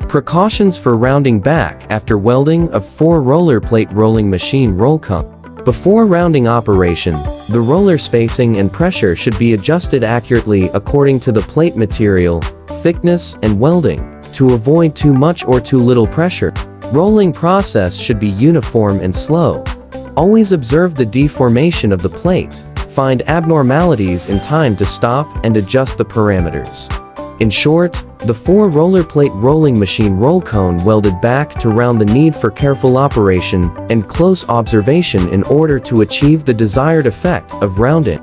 Precautions for rounding back after welding of 4 roller plate rolling machine roll cone. Before rounding operation, the roller spacing and pressure should be adjusted accurately according to the plate material, thickness, and welding, to avoid too much or too little pressure. Rolling process should be uniform and slow. Always observe the deformation of the plate, find abnormalities in time to stop and adjust the parameters. In short, the 4 roller plate rolling machine roll cone welded back to round the need for careful operation and close observation in order to achieve the desired effect of rounding.